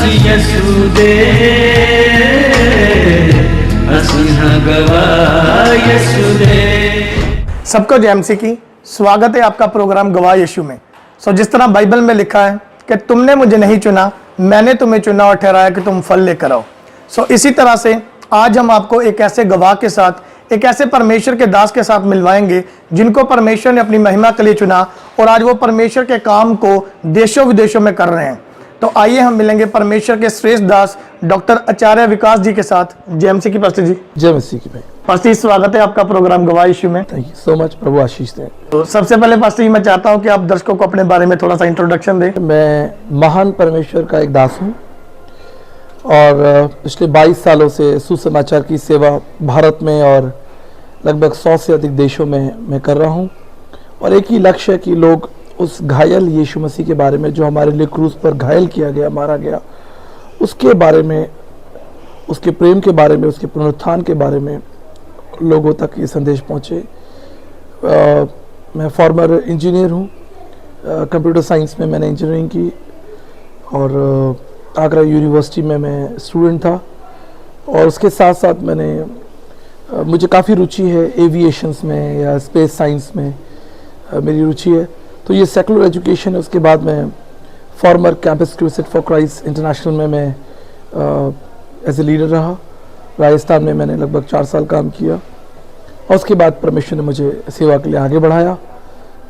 यसुदे यसुदे। सबको जय मसीह की। स्वागत है आपका प्रोग्राम गवाह यीशु में। जिस तरह बाइबल में लिखा है कि तुमने मुझे नहीं चुना, मैंने तुम्हें चुना और ठहराया कि तुम फल लेकर आओ। इसी तरह से आज हम आपको एक ऐसे गवाह के साथ, एक ऐसे परमेश्वर के दास के साथ मिलवाएंगे जिनको परमेश्वर ने अपनी महिमा के लिए चुना और आज वो परमेश्वर के काम को देशों विदेशों में कर रहे हैं। तो आइए हम मिलेंगे परमेश्वर के श्रेष्ठ दास डॉक्टर आचार्य विकास जी के साथ। जय मसीह की पास्टर जी। जय मसीह की भाई। पास्टर जी, स्वागत है आपका प्रोग्राम गवाह यीशु में। थैंक यू सो मच, प्रभु आशीष दें। तो सबसे पहले पास्टर जी मैं चाहता हूं कि आप दर्शकों को अपने बारे में थोड़ा सा इंट्रोडक्शन दें। मैं महान परमेश्वर का एक दास हूं और पिछले 22 सालों से सुसमाचार की सेवा भारत में और लगभग 100 से अधिक देशों में मैं कर रहा हूं। और एक ही लक्ष्य है कि लोग उस घायल यीशु मसीह के बारे में, जो हमारे लिए क्रूस पर घायल किया गया, मारा गया, उसके बारे में, उसके प्रेम के बारे में, उसके पुनरुत्थान के बारे में लोगों तक ये संदेश पहुँचे। मैं फॉर्मर इंजीनियर हूँ, कंप्यूटर साइंस में मैंने इंजीनियरिंग की और आगरा यूनिवर्सिटी में मैं स्टूडेंट था। और उसके साथ साथ मुझे काफ़ी रुचि है एविएशंस में या स्पेस साइंस में मेरी रुचि है। तो ये सेकुलर एजुकेशन है। उसके बाद मैं farmer campus crusade for Christ international में मैं एज ए लीडर रहा। राजस्थान में मैंने लगभग 4 साल काम किया और उसके बाद परमेश्वर ने मुझे सेवा के लिए आगे बढ़ाया।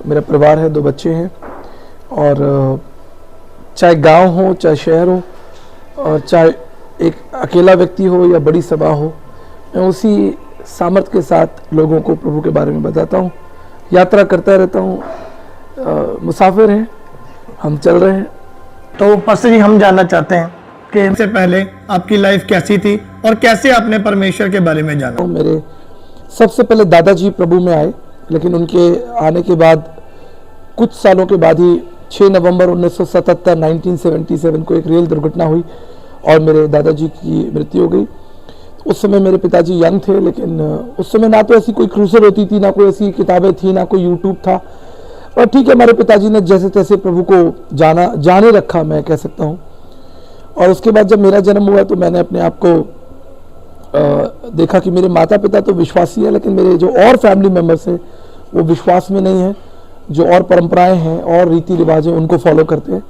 मेरा परिवार है, 2 बच्चे हैं और चाहे गांव हो, चाहे शहर हो और चाहे एक अकेला व्यक्ति हो या बड़ी सभा हो, मैं उसी सामर्थ्य के साथ लोगों को प्रभु के बारे में बताता हूँ। यात्रा करता रहता हूँ, मुसाफिर हैं, हम चल रहे हैं। तो पास्टर जी, हम जानना चाहते हैं कि सबसे पहले आपकी लाइफ कैसी थी और कैसे आपने परमेश्वर के बारे में जाना। मेरे सबसे पहले दादाजी प्रभु में आए, लेकिन उनके आने के बाद कुछ सालों के बाद ही 6 नवंबर 1977 को एक रेल दुर्घटना हुई और मेरे दादाजी की मृत्यु हो गई। उस समय मेरे पिताजी यंग थे, लेकिन उस समय ना तो ऐसी कोई क्रूसर होती थी, ना कोई ऐसी किताबें थी, ना कोई यूट्यूब था। और ठीक है, हमारे पिताजी ने जैसे तैसे प्रभु को जाने रखा, मैं कह सकता हूँ। और उसके बाद जब मेरा जन्म हुआ तो मैंने अपने आप को देखा कि मेरे माता पिता तो विश्वासी हैं, लेकिन मेरे जो और फैमिली मेम्बर्स हैं वो विश्वास में नहीं हैं, जो और परंपराएं हैं और रीति रिवाज हैं उनको फॉलो करते हैं।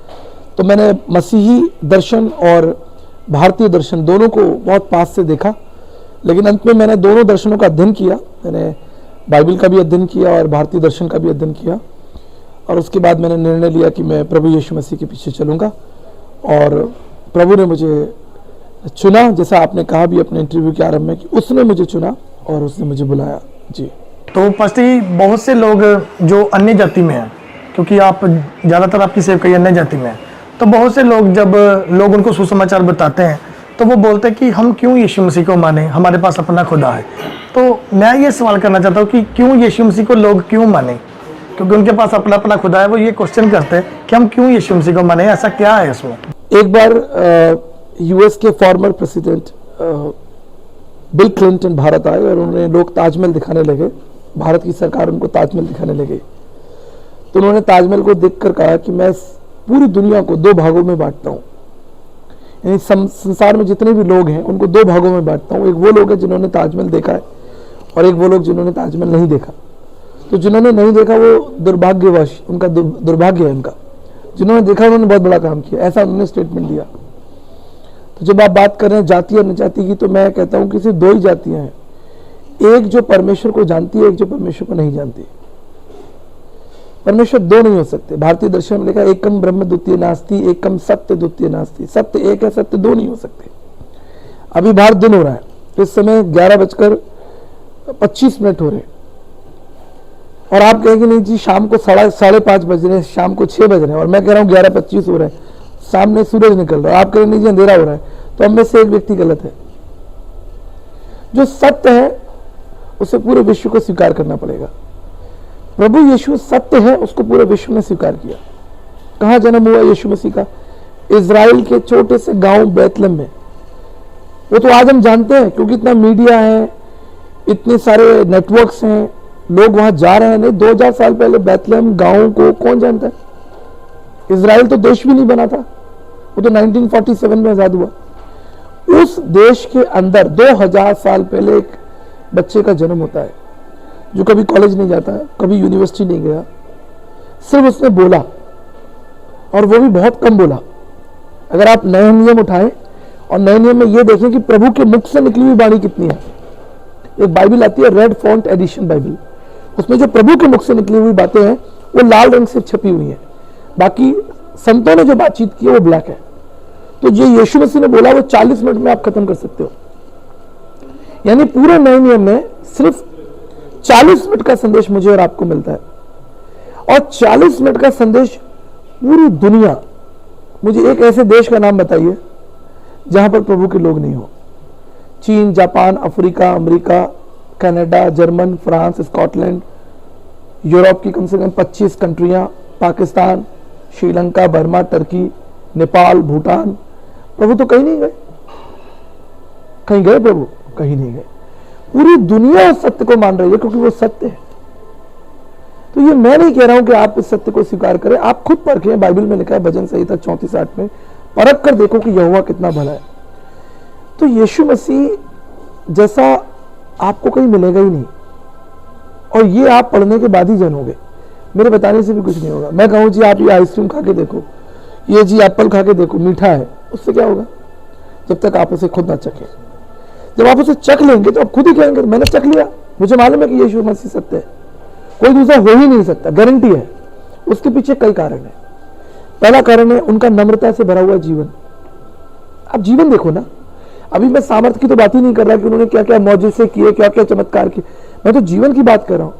तो मैंने मसीही दर्शन और भारतीय दर्शन दोनों को बहुत पास से देखा, लेकिन अंत में मैंने दोनों दर्शनों का अध्ययन किया। मैंने बाइबल का भी अध्ययन किया और भारतीय दर्शन का भी अध्ययन किया और उसके बाद मैंने निर्णय लिया कि मैं प्रभु यीशु मसीह के पीछे चलूँगा। और प्रभु ने मुझे चुना, जैसा आपने कहा भी अपने इंटरव्यू के आरंभ में कि उसने मुझे चुना और उसने मुझे बुलाया। जी। तो पास्टर जी, बहुत से लोग जो अन्य जाति में हैं, क्योंकि आप ज़्यादातर आपकी सेवकाई अन्य जाति में है, तो बहुत से लोग जब लोग उनको सुसमाचार बताते हैं तो वो बोलते हैं कि हम क्यों यीशु मसीह को माने, हमारे पास अपना खुदा है। तो मैं ये सवाल करना चाहता हूँ कि क्यों यीशु मसीह को लोग क्यों माने, क्योंकि उनके पास अपना खुदा है। वो ये क्वेश्चन करते हैं कि हम क्यों यीशु मसीह को माने, ऐसा क्या है उसमें। एक बार यूएस के former president bill Clinton Bharat आए और उन्होंने लोग ताजमहल दिखाने लगे, भारत की सरकार उनको ताजमहल दिखाने लगे। तो उन्होंने ताजमहल को देखकर कहा कि मैं पूरी दुनिया को 2 भागों में बांटता हूँ, यानी संसार में जितने भी लोग हैं उनको 2 भागों में बांटता हूँ। एक वो लोग हैं जिन्होंने ताजमहल देखा है और एक वो लोग जिन्होंने ताजमहल नहीं देखा। तो जिन्होंने नहीं देखा वो दुर्भाग्यवश, उनका दुर्भाग्य है उनका। जिन्होंने देखा उन्होंने बहुत बड़ा काम किया, ऐसा उन्होंने स्टेटमेंट दिया। तो जब आप बात कर रहे हैं जाति और जनजाति की, तो मैं कहता हूँ कि सिर्फ 2 ही जातियाँ हैं, एक जो परमेश्वर को जानती है, एक जो परमेश्वर को नहीं जानती। परमेश्वर 2 नहीं हो सकते। भारतीय दर्शन में लिखा एकम ब्रह्म द्वितीय नास्ति, एकम सत्य द्वितीय नास्ति। सत्य एक है, सत्य 2 नहीं हो सकते। अभी बाहर दिन हो रहा है, इस समय 11:25 हो रहे हैं और आप कहेंगे नहीं जी शाम को 5:30 बज रहे हैं, शाम को 6 बज रहे हैं और मैं कह रहा हूँ 11:25 हो रहे हैं, सामने सूरज निकल रहा है। आप कह रहे नहीं जी अंधेरा हो रहा है। तो हम में से एक व्यक्ति गलत है। जो सत्य है उसे पूरे विश्व को स्वीकार करना पड़ेगा। प्रभु यीशु सत्य है, उसको पूरे विश्व ने स्वीकार किया। कहाँ जन्म हुआ यीशु मसीह का? इजराइल के छोटे से गांव बैतलहम में। वो तो आज हम जानते हैं क्योंकि इतना मीडिया है, इतने सारे नेटवर्क्स हैं, लोग वहां जा रहे हैं। नहीं, 2000 साल पहले बैतलहम गांव को कौन जानता है? इजराइल तो देश भी नहीं बना था। वो तो 1947 में आज़ाद हुआ। उस देश के अंदर 2000 साल पहले एक बच्चे का जन्म होता है जो कभी कॉलेज नहीं जाता है, कभी यूनिवर्सिटी नहीं गया, सिर्फ उसने बोला, और वो भी बहुत कम बोला। अगर आप नए नियम उठाएं और नए नियम में ये देखें कि प्रभु के मुख से निकली हुई वाणी कितनी है। एक बाइबल आती है, रेड फॉन्ट एडिशन बाइबल, उसमें जो प्रभु के मुख से निकली हुई बातें हैं वो लाल रंग से छपी हुई हैं, बाकी संतों ने जो बातचीत की है वो ब्लैक है। तो जो यीशु मसीह ने बोला वो 40 मिनट में आप खत्म कर सकते हो। यानी पूरे नए नियम में सिर्फ 40 मिनट का संदेश मुझे और आपको मिलता है, और 40 मिनट का संदेश पूरी दुनिया। मुझे एक ऐसे देश का नाम बताइए जहां पर प्रभु के लोग नहीं हो। चीन, Japan, Africa, America, Canada, German, France, Scotland, Europe की कम से कम 25 कंट्रियां, पाकिस्तान, श्रीलंका, बर्मा, टर्की, नेपाल, भूटान, प्रभु तो कहीं नहीं गए। कहीं गए प्रभु? कहीं नहीं गए। पूरी दुनिया उस सत्य को मान रही है क्योंकि वो सत्य है। तो ये मैं नहीं कह रहा हूं कि आप इस सत्य को स्वीकार करें, आप खुद परखें। बाइबल में लिखा है भजन संहिता 34:8 में, परख कर देखो कि यहोवा कितना भला है। तो यीशु मसीह जैसा आपको कहीं मिलेगा ही नहीं, और ये आप पढ़ने के बाद ही जानोगे, मेरे बताने से भी कुछ नहीं होगा। मैं कहूँ जी आप ये आइसक्रीम खा के देखो, ये जी एप्पल खा के देखो, मीठा है, उससे क्या होगा? जब तक आप उसे खुद ना चखें। जब आप उसे चख लेंगे तो आप खुद ही कहेंगे मैंने चख लिया, मुझे मालूम है कि यीशु मसीह सत्य है, कोई दूसरा हो ही नहीं सकता, गारंटी है। उसके पीछे कई कारण है। पहला कारण है उनका नम्रता से भरा हुआ जीवन। आप जीवन देखो ना, अभी मैं सामर्थ्य की तो बात ही नहीं कर रहा कि उन्होंने क्या क्या मौजूद किए, क्या क्या चमत्कार किए, मैं तो जीवन की बात कर रहा हूं।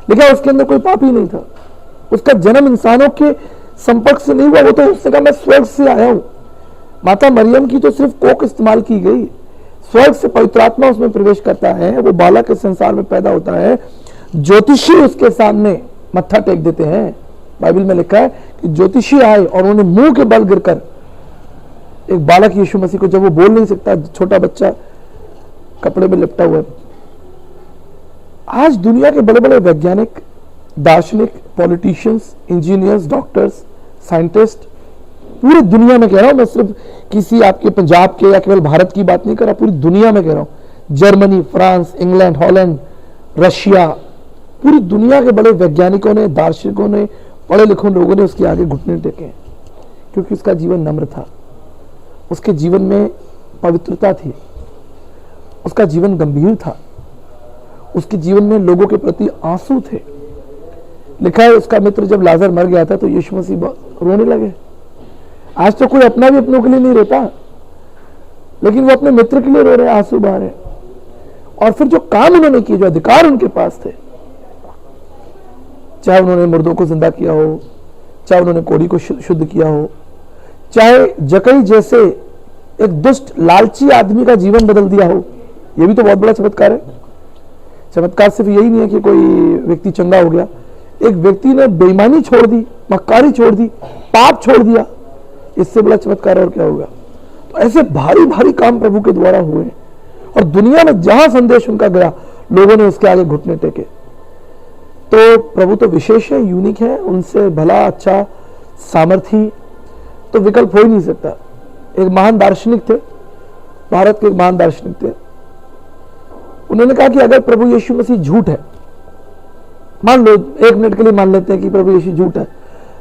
लेकिन उसके अंदर कोई पाप ही नहीं था, उसका जन्म इंसानों के संपर्क से नहीं हुआ, वो तो उसने कहा मैं स्वर्ग से आया हूं। माता मरियम की तो सिर्फ कोक इस्तेमाल की गई, स्वर्ग से पवित्र आत्मा उसमें प्रवेश करता है, वो बालक के संसार में पैदा होता है, ज्योतिषी उसके सामने मत्था टेक देते हैं। बाइबल में लिखा है कि ज्योतिषी आए और उन्होंने मुंह के बल गिरकर एक बालक यीशु मसीह को, जब वो बोल नहीं सकता, छोटा बच्चा कपड़े में लिपटा हुआ है। आज दुनिया के बड़े बड़े वैज्ञानिक, दार्शनिक, पॉलिटिशियंस, इंजीनियर्स, डॉक्टर्स, साइंटिस्ट, पूरी दुनिया में कह रहा हूं मैं, सिर्फ किसी आपके पंजाब के या केवल भारत की बात नहीं कर रहा, पूरी दुनिया में कह रहा हूं। Germany, France, England, Holland, Russia, पूरी दुनिया के बड़े वैज्ञानिकों ने, दार्शनिकों ने, पढ़े लिखे लोगों ने उसके आगे घुटने टेके, क्योंकि उसका जीवन नम्र था, उसके जीवन में पवित्रता थी, उसका जीवन गंभीर था, उसके जीवन में लोगों के प्रति आंसू थे। लिखा है उसका मित्र जब लाजर मर गया था तो यीशु मसीह रोने लगे। आज तो कोई अपना भी अपनों के लिए नहीं रोता, लेकिन वो अपने मित्र के लिए रो रहे, आंसू बहा रहे। और फिर जो काम उन्होंने किए, जो अधिकार उनके पास थे, चाहे उन्होंने मुर्दों को जिंदा किया हो, चाहे उन्होंने कोढ़ी को शुद्ध किया हो, चाहे जकई जैसे एक दुष्ट लालची आदमी का जीवन बदल दिया हो, यह भी तो बहुत बड़ा चमत्कार है। चमत्कार सिर्फ यही नहीं है कि कोई व्यक्ति चंगा हो गया, एक व्यक्ति ने बेईमानी छोड़ दी, मक्कारी छोड़ दी, पाप छोड़ दिया, इससे बड़ा चमत्कार और क्या होगा। तो ऐसे भारी भारी काम प्रभु के द्वारा हुए, और दुनिया में जहां संदेश उनका गया लोगों ने उसके आगे घुटने टेके। तो प्रभु तो विशेष है, यूनिक है, उनसे भला अच्छा सामर्थी तो विकल्प हो ही नहीं सकता। एक महान दार्शनिक थे, भारत के एक महान दार्शनिक थे, उन्होंने कहा कि अगर प्रभु यीशु मसीह झूठ है, मान लो 1 मिनट के लिए मान लेते हैं कि प्रभु यीशु झूठ है,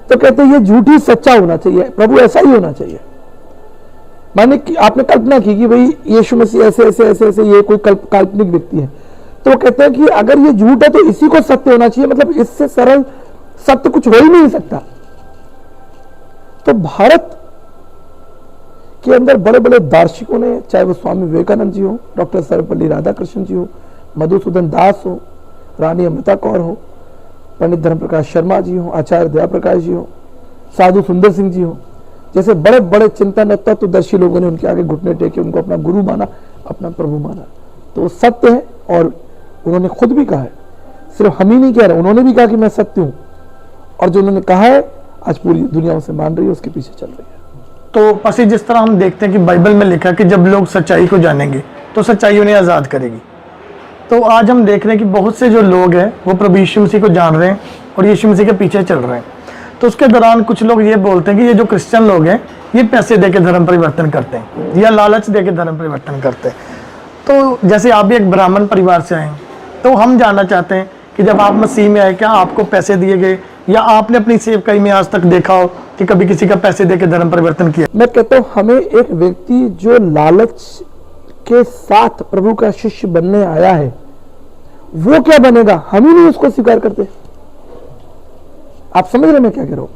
तो कहते हैं ये झूठ ही सच्चा होना चाहिए, प्रभु ऐसा ही होना चाहिए। माने कि आपने कल्पना की कि भाई यीशु मसीह ऐसे ऐसे ऐसे ऐसे, ये कोई काल्पनिक व्यक्ति है, तो वो कहते हैं कि अगर ये झूठ है तो इसी को सत्य होना चाहिए, मतलब इससे सरल सत्य कुछ हो ही नहीं सकता। तो भारत के अंदर बड़े बड़े दार्शनिकों ने, चाहे वो स्वामी विवेकानंद जी हो, डॉक्टर सर्वपल्ली राधाकृष्णन जी हो, मधुसूदन दास हो, रानी अमृता कौर हो, पंडित धर्मप्रकाश शर्मा जी हो, आचार्य दयाप्रकाश जी हो, साधु सुंदर सिंह जी हो, जैसे बड़े बड़े चिंतन तत्वदर्शी लोगों ने उनके आगे घुटने टेके, उनको अपना गुरु माना, अपना प्रभु माना। तो वो सत्य है, और उन्होंने खुद भी कहा है, सिर्फ हम ही नहीं कह रहे, उन्होंने भी कहा कि मैं सत्य हूं, और जो उन्होंने कहा है आज पूरी दुनिया उसे मान रही है, उसके पीछे चल रही है। तो पसी जिस तरह हम देखते हैं कि बाइबल में लिखा है कि जब लोग सच्चाई को जानेंगे तो सच्चाई उन्हें आज़ाद करेगी। तो आज हम देख रहे हैं कि बहुत से जो लोग हैं वो प्रभु यीशु मसीह को जान रहे हैं और यीशु मसीह के पीछे चल रहे हैं। तो उसके दौरान कुछ लोग ये बोलते हैं कि ये जो क्रिश्चियन लोग हैं ये पैसे दे के धर्म परिवर्तन करते हैं या लालच दे के धर्म परिवर्तन करते हैं। तो जैसे आप भी एक ब्राह्मण परिवार से आए, तो हम जानना चाहते हैं कि जब आप मसीह में आए, क्या आपको पैसे दिए गए या आपने अपनी सेवकाई में आज तक देखा हो कि कभी किसी का पैसे दे के धर्म परिवर्तन किया? मैं कहता हूं हमें एक व्यक्ति जो लालच के साथ प्रभु का शिष्य बनने आया है, वो क्या बनेगा, हम ही नहीं उसको स्वीकार करते। आप समझ रहे मैं क्या कह रहा हूं?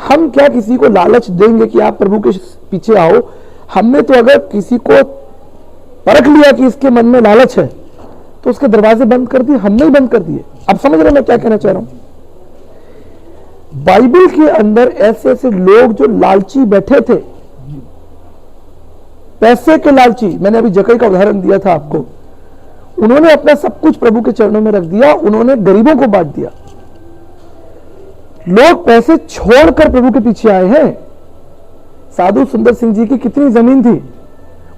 हम क्या किसी को लालच देंगे कि आप प्रभु के पीछे आओ? हमने तो अगर किसी को परख लिया कि इसके मन में लालच है तो उसके दरवाजे बंद कर दिए, हमने ही बंद कर दिए। आप समझ रहे मैं क्या कहना चाह रहा हूं? बाइबल के अंदर ऐसे ऐसे लोग जो लालची बैठे थे, पैसे के लालची। मैंने अभी जक्कई का उदाहरण दिया था आपको। उन्होंने अपना सब कुछ प्रभु के चरणों में रख दिया, उन्होंने गरीबों को बांट दिया। लोग पैसे छोड़कर प्रभु के पीछे आए हैं। साधु सुंदर सिंह जी की कितनी जमीन थी,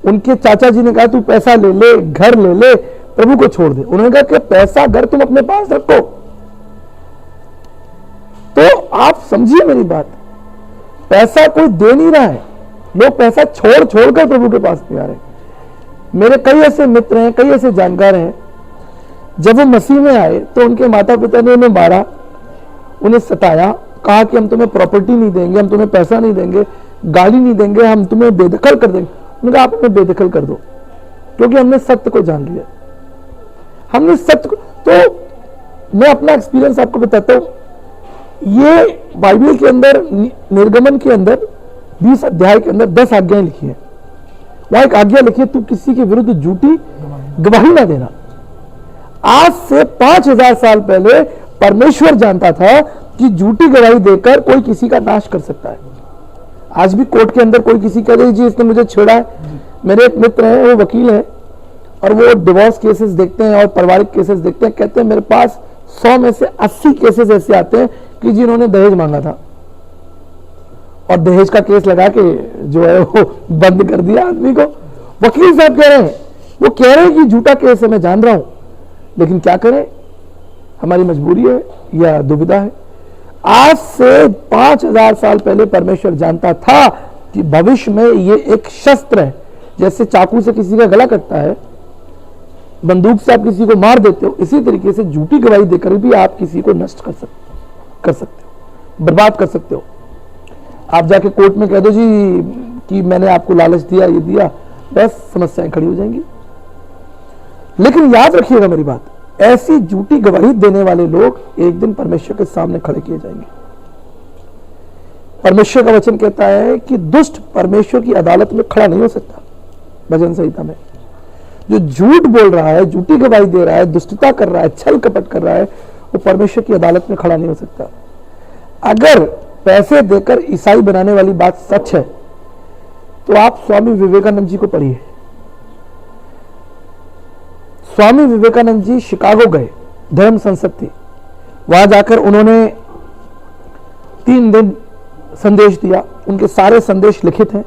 उनके चाचा जी ने कहा तू पैसा ले ले, घर ले ले, प्रभु को छोड़ दे। उन्होंने कहा कि पैसा घर तुम अपने पास रखो। तो आप समझिए मेरी बात, पैसा कोई दे नहीं रहा है, लोग पैसा छोड़ छोड़कर प्रभु के पास नहीं आ रहे। मेरे कई ऐसे मित्र हैं, कई ऐसे जानकार हैं, जब वो मसीह में आए तो उनके माता पिता ने उन्हें मारा, उन्हें सताया, कहा कि हम तुम्हें प्रॉपर्टी नहीं देंगे, हम तुम्हें पैसा नहीं देंगे, गाली नहीं देंगे, हम तुम्हें बेदखल कर देंगे। उन्होंने कहा आप हमें बेदखल कर दो, क्योंकि हमने सत्य को जान लिया। हमने सत्य को, तो मैं अपना एक्सपीरियंस आपको बताता हूं। ये बाइबल के अंदर निर्गमन के अंदर 20 अध्याय के अंदर 10 आज्ञाएं लिखी है। वहां एक आज्ञा लिखी है, तू किसी के विरुद्ध झूठी गवाही ना देना। आज से 5000 साल पहले परमेश्वर जानता था कि झूठी गवाही देकर कोई किसी का नाश कर सकता है। आज भी कोर्ट के अंदर कोई किसी कह रही जी इसने मुझे छेड़ा है। मेरे एक मित्र हैं, वो वकील हैं और वो डिवोर्स केसेस देखते हैं और पारिवारिक केसेस देखते हैं। कहते हैं मेरे पास 100 में से 80 केसेस ऐसे आते हैं कि जिन्होंने दहेज मांगा था और दहेज का केस लगा के जो है वो बंद कर दिया आदमी को। वकील साहब कह रहे हैं, वो कह रहे हैं कि झूठा केस है, मैं जान रहा हूं, लेकिन क्या करें, हमारी मजबूरी है या दुविधा है। आज से 5000 साल पहले परमेश्वर जानता था कि भविष्य में ये एक शस्त्र है। जैसे चाकू से किसी का गला कटता है, बंदूक से आप किसी को मार देते हो, इसी तरीके से झूठी गवाही देकर भी आप किसी को नष्ट कर सकते हो, बर्बाद कर सकते हो। आप जाके कोर्ट में कह दो जी कि मैंने आपको लालच दिया, ये दिया, बस समस्याएं खड़ी हो जाएंगी। लेकिन याद रखिएगा मेरी बात, ऐसी झूठी गवाही देने वाले लोग एक दिन परमेश्वर के सामने खड़े किए जाएंगे। परमेश्वर का वचन कहता है कि दुष्ट परमेश्वर की अदालत में खड़ा नहीं हो सकता। भजन संहिता में जो झूठ बोल रहा है, झूठी गवाही दे रहा है, दुष्टता कर रहा है, छल कपट कर रहा है, वो परमेश्वर की अदालत में खड़ा नहीं हो सकता। अगर पैसे देकर ईसाई बनाने वाली बात सच है तो आप स्वामी विवेकानंद जी को पढ़िए। स्वामी विवेकानंद जी शिकागो गए, धर्म संसद थी, वहां जाकर उन्होंने 3 दिन संदेश दिया। उनके सारे संदेश लिखित हैं।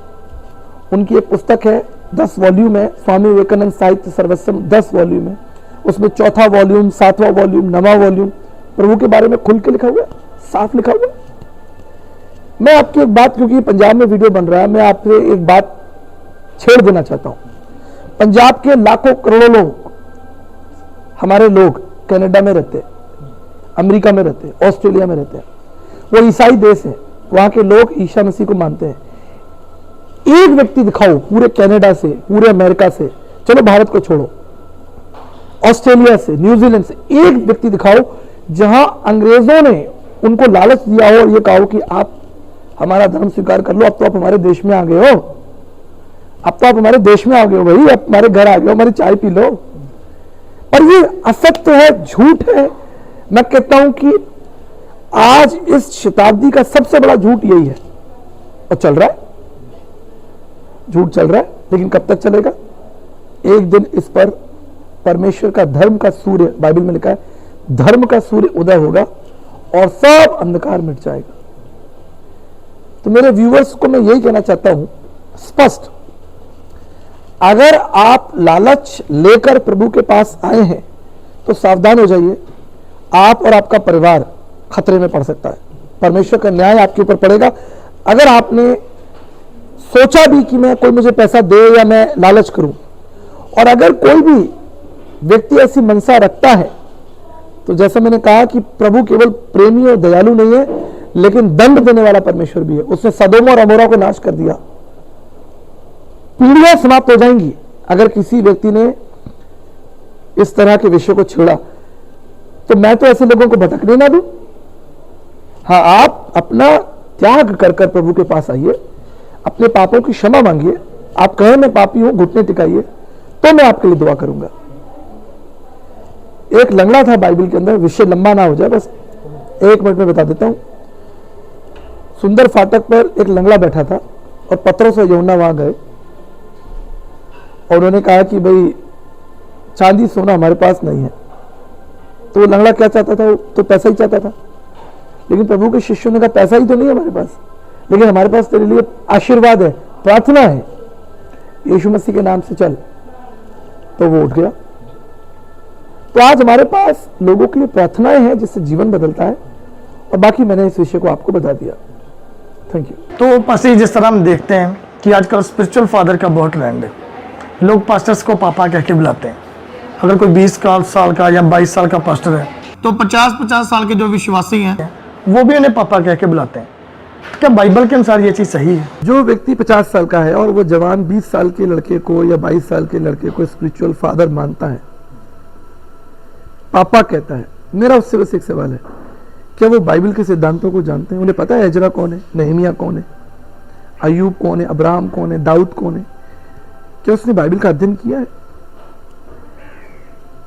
उनकी एक पुस्तक है, 10 वॉल्यूम है, स्वामी विवेकानंद साहित्य सर्वस्वम, 10 वॉल्यूम है। उसमें 4था वॉल्यूम, 7वां वॉल्यूम, 9वां वॉल्यूम प्रभु के बारे में खुल के लिखा हुआ है, साफ लिखा हुआ है। मैं आपकी एक बात, क्योंकि पंजाब में वीडियो बन रहा है, मैं आपसे एक बात छेड़ देना चाहता हूं। पंजाब के लाखों करोड़ों लोग, हमारे लोग कनाडा में रहते हैं, अमेरिका में रहते हैं, ऑस्ट्रेलिया में रहते हैं, वो ईसाई देश है, वहां के लोग ईसा मसीह को मानते हैं। एक व्यक्ति दिखाओ पूरे कनाडा से, पूरे अमेरिका से, चलो भारत को छोड़ो, ऑस्ट्रेलिया से, न्यूजीलैंड से, एक व्यक्ति दिखाओ जहां अंग्रेजों ने उनको लालच दिया हो और ये कहा हो कि आप हमारा धर्म स्वीकार कर लो, अब तो आप हमारे देश में आ गए हो, अब तो आप हमारे देश में आ गए हो भाई, अब हमारे घर आ गए हो, हमारी चाय पी लो। और ये असत्य है, झूठ है। मैं कहता हूं कि आज इस शताब्दी का सबसे बड़ा झूठ यही है, और चल रहा है, झूठ चल रहा है, लेकिन कब तक चलेगा? एक दिन इस पर परमेश्वर का धर्म का सूर्य, बाइबल में लिखा है, धर्म का सूर्य उदय होगा और सब अंधकार मिट जाएगा। तो मेरे व्यूअर्स को मैं यही कहना चाहता हूं स्पष्ट, अगर आप लालच लेकर प्रभु के पास आए हैं तो सावधान हो जाइए, आप और आपका परिवार खतरे में पड़ सकता है। परमेश्वर का न्याय आपके ऊपर पड़ेगा। अगर आपने सोचा भी कि मैं कोई मुझे पैसा दे या मैं लालच करूं। और अगर कोई भी व्यक्ति ऐसी मनसा रखता है तो जैसा मैंने कहा कि प्रभु केवल प्रेमी और दयालु नहीं है लेकिन दंड देने वाला परमेश्वर भी है। उसने सदोम और अमोरा को नाश कर दिया। पीढ़ियां समाप्त हो जाएंगी अगर किसी व्यक्ति ने इस तरह के विषय को छेड़ा। तो मैं तो ऐसे लोगों को भटकने ना दूं। हाँ, आप अपना त्याग कर कर प्रभु के पास आइए, अपने पापों की क्षमा मांगिए। आप कहें मैं पापी हूं, घुटने टिकाइए, तो मैं आपके लिए दुआ करूंगा। एक लंगड़ा था बाइबल के अंदर, विषय लंबा ना हो जाए, बस 1 मिनट में बता देता हूं। सुंदर फाटक पर एक लंगड़ा बैठा था और पत्रोस और यूहन्ना वहां गए और उन्होंने कहा कि भाई चांदी सोना हमारे पास नहीं है। तो वो लंगड़ा क्या चाहता था? वो तो पैसा ही चाहता था। लेकिन प्रभु के शिष्यों ने कहा पैसा ही तो नहीं है हमारे पास, लेकिन हमारे पास तेरे लिए आशीर्वाद है, प्रार्थना है, यीशु मसीह के नाम से चल। तो वो उठ गया। तो आज हमारे पास लोगों के लिए प्रार्थनाएं हैं जिससे जीवन बदलता है। और बाकी मैंने इस विषय को आपको बता दिया। Thank you. तो पास्टर, जिस तरह हम देखते हैं कि आजकल स्पिरिचुअल फादर का बहुत ट्रेंड है, लोग पास्टर्स को पापा कह के बुलाते हैं। अगर कोई 20 साल का या 22 साल का पास्टर है तो 50 साल के जो विश्वासी हैं वो भी उन्हें पापा कह के बुलाते हैं। क्या बाइबल के अनुसार ये चीज़ सही है? जो व्यक्ति 50 साल का है और वो जवान 20 साल के लड़के को या 22 साल के लड़के को स्पिरिचुअल फादर मानता है, पापा कहता है, मेरा उससे बस एक सवाल है, क्या वो बाइबल के सिद्धांतों को जानते हैं? उन्हें पता है एजरा कौन है, नहमिया कौन है, अयूब कौन है, अब्राहम कौन है, दाऊद कौन है? क्या उसने बाइबल का अध्ययन किया है?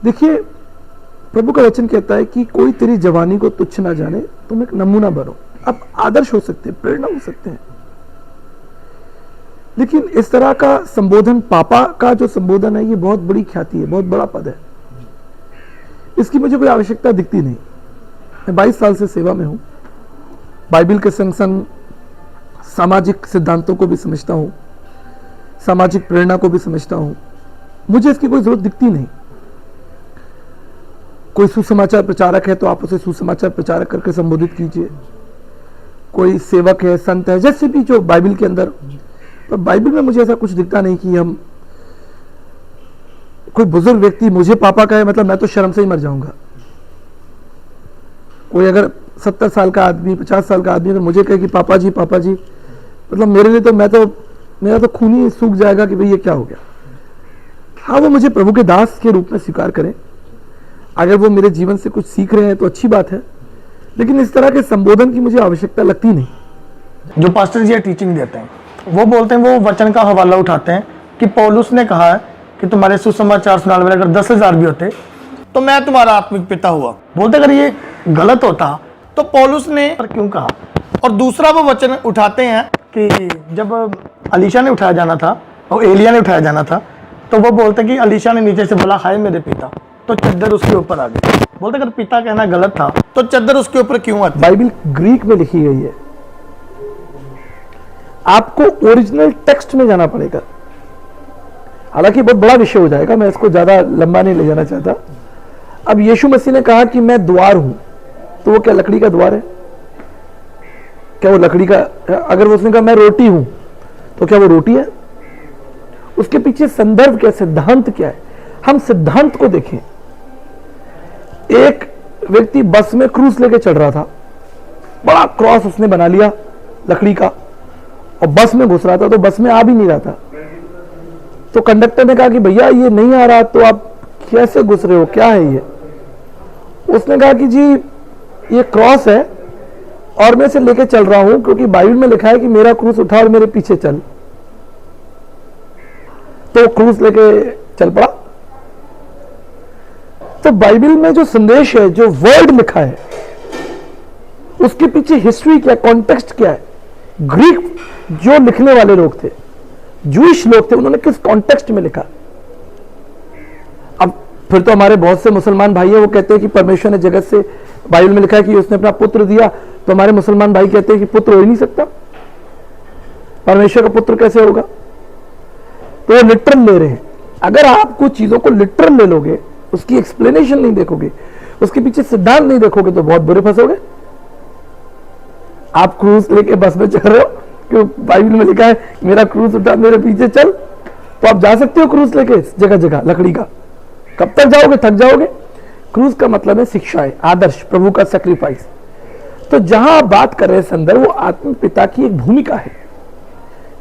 देखिए, प्रभु का वचन कहता है कि कोई तेरी जवानी को तुच्छ ना जाने, तुम एक नमूना बनो। आप आदर्श हो सकते हैं, प्रेरणा हो सकते हैं, लेकिन इस तरह का संबोधन, पापा का जो संबोधन है, ये बहुत बड़ी ख्याति है, बहुत बड़ा पद है। इसकी मुझे कोई आवश्यकता दिखती नहीं। मैं 22 साल से सेवा में हूं, बाइबल के संग संग सामाजिक सिद्धांतों को भी समझता हूं, सामाजिक प्रेरणा को भी समझता हूं। मुझे इसकी कोई जरूरत दिखती नहीं। कोई सुसमाचार प्रचारक है तो आप उसे सुसमाचार प्रचारक करके संबोधित कीजिए। कोई सेवक है, संत है, जैसे भी जो बाइबल के अंदर, पर बाइबल में मुझे ऐसा कुछ दिखता नहीं कि हम कोई बुजुर्ग व्यक्ति मुझे पापा कहे, मतलब मैं तो शर्म से ही मर जाऊंगा। कोई अगर 70 साल का आदमी, 50 साल का आदमी अगर मुझे कहे कि पापा जी, मतलब मेरे लिए तो मेरा तो खून ही सूख जाएगा कि भाई ये क्या हो गया। हाँ, वो मुझे प्रभु के दास के रूप में स्वीकार करें, अगर वो मेरे जीवन से कुछ सीख रहे हैं तो अच्छी बात है, लेकिन इस तरह के संबोधन की मुझे आवश्यकता लगती नहीं। जो पास्टर जी टीचिंग देते हैं वो बोलते हैं, वो वचन का हवाला उठाते हैं कि पौलुस ने कहा है कि तुम्हारे सुसमाचार सुनाने वाले अगर 10,000 भी होते तो मैं तुम्हारा आत्मिक पिता हुआ। बोलते अगर ये गलत होता तो पौलुस ने क्यों कहा? और दूसरा वो वचन उठाते हैं कि जब अलीशा ने उठाया जाना था और एलिया ने उठाया जाना था तो वो बोलते कि अलीशा ने नीचे से बोला हाय मेरे पिता, तो चद्दर उसके ऊपर आ गई। बोलते अगर पिता कहना गलत था तो चद्दर उसके ऊपर क्यों आती? बाइबल ग्रीक में लिखी गई है, आपको ओरिजिनल टेक्स्ट में जाना पड़ेगा। हालांकि बहुत बड़ा विषय हो जाएगा, मैं इसको ज्यादा लंबा नहीं ले जाना चाहता। अब यीशु मसीह ने कहा कि मैं द्वार हूं, तो वो क्या लकड़ी का द्वार है? क्या वो लकड़ी का? अगर उसने कहा मैं रोटी हूं, तो क्या वो रोटी है? उसके पीछे संदर्भ क्या, सिद्धांत क्या है? हम सिद्धांत को देखें। एक व्यक्ति बस में क्रूस लेके चढ़ रहा था, बड़ा क्रॉस उसने बना लिया लकड़ी का, और बस में घुस रहा था, तो बस में आ भी नहीं रहा था। तो कंडक्टर ने कहा कि भैया ये नहीं आ रहा, तो आप कैसे घुस रहे हो, क्या है ये? उसने कहा कि जी ये क्रॉस है और मैं इसे लेके चल रहा हूं क्योंकि बाइबल में लिखा है कि मेरा क्रूस उठा और मेरे पीछे चल। तो क्रूस लेके चल पड़ा। तो बाइबल में जो संदेश है, जो वर्ड लिखा है, उसके पीछे हिस्ट्री क्या, कॉन्टेक्स्ट क्या है? ग्रीक जो लिखने वाले लोग थे, जूइश लोग थे, उन्होंने किस कॉन्टेक्स्ट में लिखा? अब फिर तो हमारे बहुत से मुसलमान भाई हैं, वो कहते हैं कि परमेश्वर ने जगत से, बाइबल में लिखा है कि उसने अपना पुत्र दिया, तो हमारे मुसलमान भाई कहते हैं कि पुत्र हो ही नहीं सकता, परमेश्वर का पुत्र कैसे होगा? तो वो लिटरल ले रहे हैं। अगर आप कुछ चीजों को लिटरल ले लोगे, उसकी एक्सप्लेनेशन नहीं देखोगे, उसके पीछे सिद्धांत नहीं देखोगे, तो बहुत बुरे फंसोगे। आप क्रूज लेके बस में चढ़ रहे हो, क्यों बाइबल में लिखा है मेरा क्रूस उठा मेरे पीछे चल, तो आप जा सकते हो क्रूस लेके जगह जगह लकड़ी का। कब तक जाओगे? थक जाओगे। क्रूस का मतलब है शिक्षाएं, आदर्श, प्रभु का सैक्रिफाइस। तो जहां आप बात कर रहे हैं संदर्भ, वो आत्म पिता की एक भूमिका है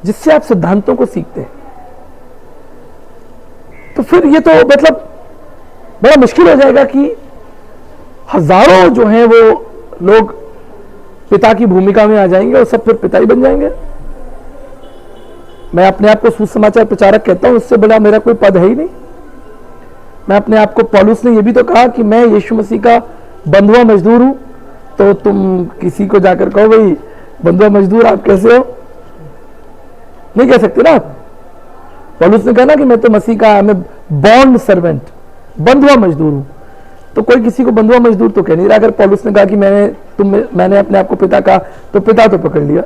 जिससे आप सिद्धांतों को सीखते हैं। तो फिर ये तो मतलब बड़ा मुश्किल हो जाएगा कि हजारों जो हैं वो लोग पिता की भूमिका में आ जाएंगे और सब फिर पिता ही बन जाएंगे। मैं अपने आप को सुसमाचार प्रचारक कहता हूं, उससे बड़ा मेरा कोई पद है ही नहीं। मैं अपने आप को, पौलुस ने यह भी तो कहा कि मैं यीशु मसीह का बंधुआ मजदूर हूं, तो तुम किसी को जाकर कहो भाई बंधुआ मजदूर आप कैसे हो, नहीं कह सकते ना आप। पौलुस ने कहा ना कि मैं तो मसीह का, मैं बॉन्ड सर्वेंट, बंधुआ मजदूर हूं। तो कोई किसी को बंधुआ मजदूर तो कह नहीं रहा। अगर पौलुस ने कहा कि मैंने अपने आप को पिता कहा, तो पिता तो पकड़ लिया।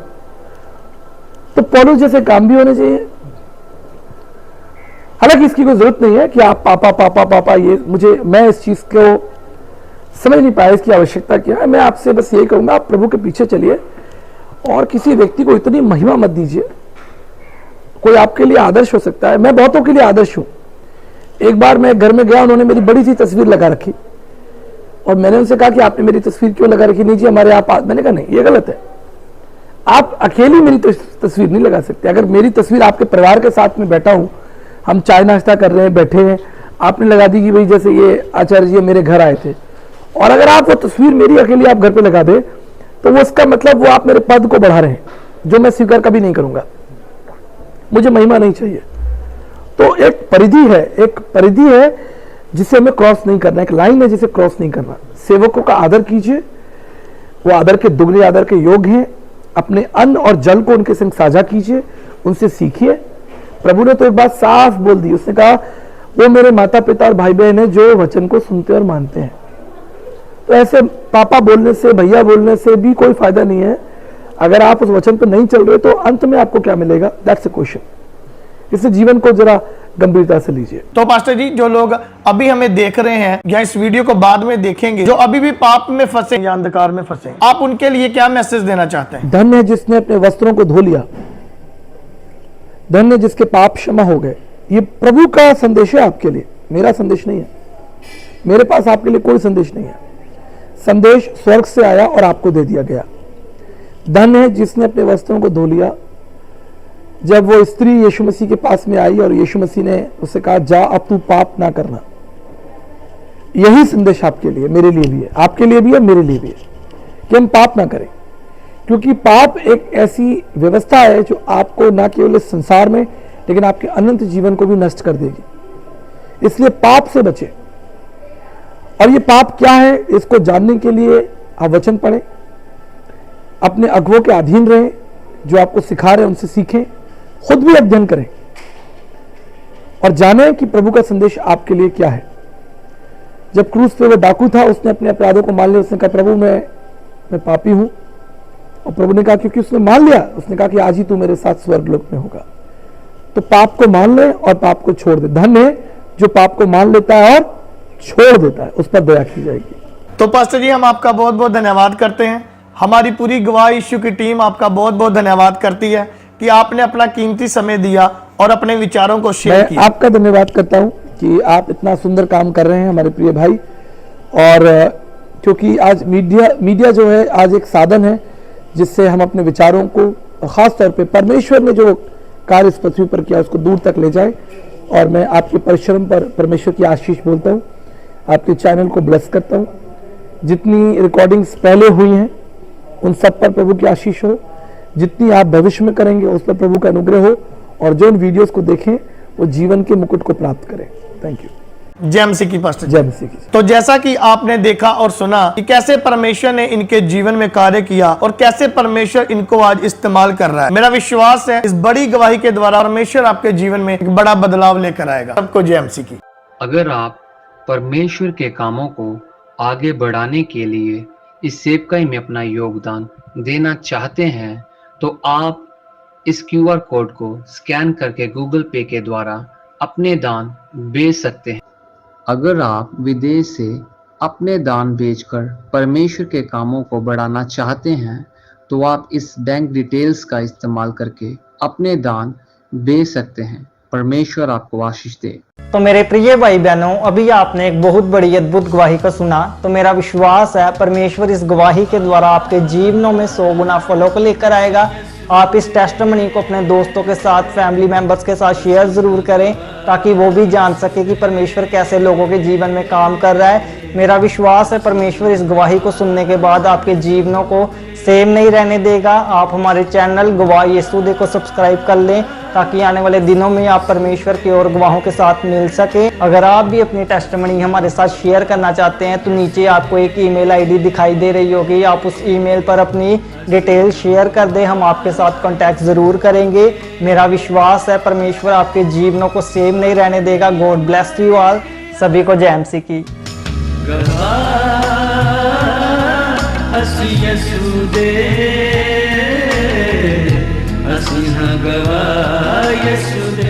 तो पौलुस जैसे काम भी होने चाहिए। हालांकि इसकी कोई जरूरत नहीं है कि आप पापा पापा पापा, ये मैं इस चीज को समझ नहीं पाया, इसकी आवश्यकता क्या है। मैं आपसे बस यही कहूंगा, आप प्रभु के पीछे चलिए और किसी व्यक्ति को इतनी महिमा मत दीजिए। कोई आपके लिए आदर्श हो सकता है, मैं बहुतों के लिए आदर्श हूं। एक बार मैं घर में गया, उन्होंने मेरी बड़ी सी तस्वीर लगा रखी और मैंने उनसे कहा कि आपने मेरी तस्वीर क्यों लगा रखी? नहीं जी हमारे आप, मैंने कहा नहीं, ये गलत है। आप अकेली मेरी तस्वीर नहीं लगा सकते। अगर मेरी तस्वीर आपके परिवार के साथ में बैठा हूं, हम चाय नाश्ता कर रहे हैं, बैठे हैं, आपने लगा दी कि भाई जैसे ये आचार्य जी मेरे घर आए थे, और अगर आप वो तस्वीर मेरी अकेली आप घर पे लगा दे, तो वो उसका मतलब वो आप मेरे पद को बढ़ा रहे हैं, जो मैं स्वीकार कभी नहीं करूंगा। मुझे महिमा नहीं चाहिए। तो एक परिधि है जिसे हमें क्रॉस नहीं करना, एक लाइन है जिसे क्रॉस नहीं करना। सेवकों का आदर कीजिए, वो आदर के दुगने आदर के योग्य हैं। अपने अन्न और जल को उनके संग साझा कीजिए, उनसे सीखिए। प्रभु ने तो एक बात साफ बोल दी, उसने कहा वो मेरे माता पिता और भाई बहन है जो वचन को सुनते और मानते हैं। तो ऐसे पापा बोलने से, भैया बोलने से भी कोई फायदा नहीं है। अगर आप उस वचन पर नहीं चल रहे तो अंत में आपको क्या मिलेगा? That's a question. इस जीवन को जरा गंभीरता से लीजिए। तो पास्टर जी, जो लोग अभी हमें देख रहे हैं या इस वीडियो को बाद में देखेंगे, जो अभी भी पाप में फंसे या अंधकार में फंसे, आप उनके लिए क्या मैसेज देना चाहते हैं? धन्य है जिसने अपने वस्त्रों को धो लिया, धन्य है जिसके पाप क्षमा हो गए। ये प्रभु का संदेश है आपके लिए, मेरा संदेश नहीं है। मेरे पास आपके लिए कोई संदेश नहीं है। संदेश स्वर्ग से आया और आपको दे दिया गया। धन्य है जिसने अपने वस्त्रों को धो लिया। जब वो स्त्री यीशु मसीह के पास में आई और यीशु मसीह ने उससे कहा जा अब तू पाप ना करना, यही संदेश आपके लिए, मेरे लिए भी है, आपके लिए भी है, मेरे लिए भी है, कि हम पाप ना करें। क्योंकि पाप एक ऐसी व्यवस्था है जो आपको ना केवल इस संसार में लेकिन आपके अनंत जीवन को भी नष्ट कर देगी। इसलिए पाप से बचें। और ये पाप क्या है, इसको जानने के लिए आप वचन पढ़ें, अपने अगुवों के अधीन रहें, जो आपको सिखा रहे हैं उनसे सीखें, खुद भी अध्ययन करें और जानें कि प्रभु का संदेश आपके लिए क्या है। जब क्रूस पे वो डाकू था, उसने अपने अपराधों को मान लिया। उसने कहा प्रभु मैं पापी हूं, और प्रभु ने कहा, क्योंकि उसने मान लिया, उसने कहा कि आज ही तू मेरे साथ स्वर्गलोक में होगा। तो पाप को मान ले और पाप को छोड़ दे। धन्य है जो पाप को मान लेता है और छोड़ देता है, उस पर दया की जाएगी। तो पास्टर जी, हम आपका बहुत बहुत धन्यवाद करते हैं। हमारी पूरी गवाह यीशु की टीम आपका बहुत बहुत धन्यवाद करती है कि आपने अपना कीमती समय दिया और अपने विचारों को शेयर किया। मैं आपका धन्यवाद करता हूं कि आप इतना सुंदर काम कर रहे हैं हमारे प्रिय भाई। और क्योंकि आज मीडिया जो है आज एक साधन है जिससे हम अपने विचारों को, खास तौर पे परमेश्वर ने जो कार्य इस पृथ्वी पर किया उसको दूर तक ले जाए। और मैं आपके परिश्रम पर परमेश्वर की आशीष बोलता हूँ, आपके चैनल को ब्लेस करता हूँ। जितनी रिकॉर्डिंग्स पहले हुई हैं उन सब पर प्रभु की आशीष हो, जितनी आप भविष्य में करेंगे उस पर प्रभु का अनुग्रह हो, और जो इन वीडियोस को देखें वो जीवन के मुकुट को प्राप्त करें। Thank you. जय मसीह की पास्टर। जय मसीह की। तो जैसा कि आपने देखा और सुना कि कैसे परमेश्वर ने इनके जीवन में कार्य किया और कैसे परमेश्वर इनको आज इस्तेमाल कर रहा है, मेरा विश्वास है इस बड़ी गवाही के द्वारा परमेश्वर आपके जीवन में एक बड़ा बदलाव लेकर आएगा। सबको जय मसीह की। अगर आप परमेश्वर के कामों को आगे बढ़ाने के लिए इस सेवकाई में अपना योगदान देना चाहते हैं तो आप इस QR कोड को स्कैन करके गूगल पे के द्वारा अपने दान भेज सकते हैं। अगर आप विदेश से अपने दान भेजकर परमेश्वर के कामों को बढ़ाना चाहते हैं तो आप इस बैंक डिटेल्स का इस्तेमाल करके अपने दान दे सकते हैं। परमेश्वर आपको आशीष दे। तो मेरे प्रिय भाई बहनों, अभी आपने एक बहुत बड़ी अद्भुत गवाही को सुना। तो मेरा विश्वास है परमेश्वर इस गवाही के द्वारा आपके जीवनों में 100 गुना फलों को लेकर आएगा। आप इस टेस्टिमनी को अपने दोस्तों के साथ, फैमिली मेंबर्स के साथ शेयर जरूर करें, ताकि वो भी जान सके कि परमेश्वर कैसे लोगों के जीवन में काम कर रहा है। मेरा विश्वास है परमेश्वर इस गवाही को सुनने के बाद आपके जीवनों को सेम नहीं रहने देगा। आप हमारे चैनल गवाह यीशु दे को सब्सक्राइब कर लें, ताकि आने वाले दिनों में आप परमेश्वर के और गवाहों के साथ मिल सके। अगर आप भी अपनी टेस्टिमनी हमारे साथ शेयर करना चाहते हैं तो नीचे आपको एक ईमेल आईडी दिखाई दे रही होगी, आप उस ईमेल पर अपनी डिटेल शेयर कर दें, हम आपके साथ कांटेक्ट जरूर करेंगे। मेरा विश्वास है परमेश्वर आपके जीवनों को सेम नहीं रहने देगा। God bless you all. सभी को जय मसीह की। ਅਸੀਂ ਯਿਸੂ ਦੇ ਅਸੀਂ ਹਾਂ ਗਵਾਹ ਯਿਸੂ ਦੇ।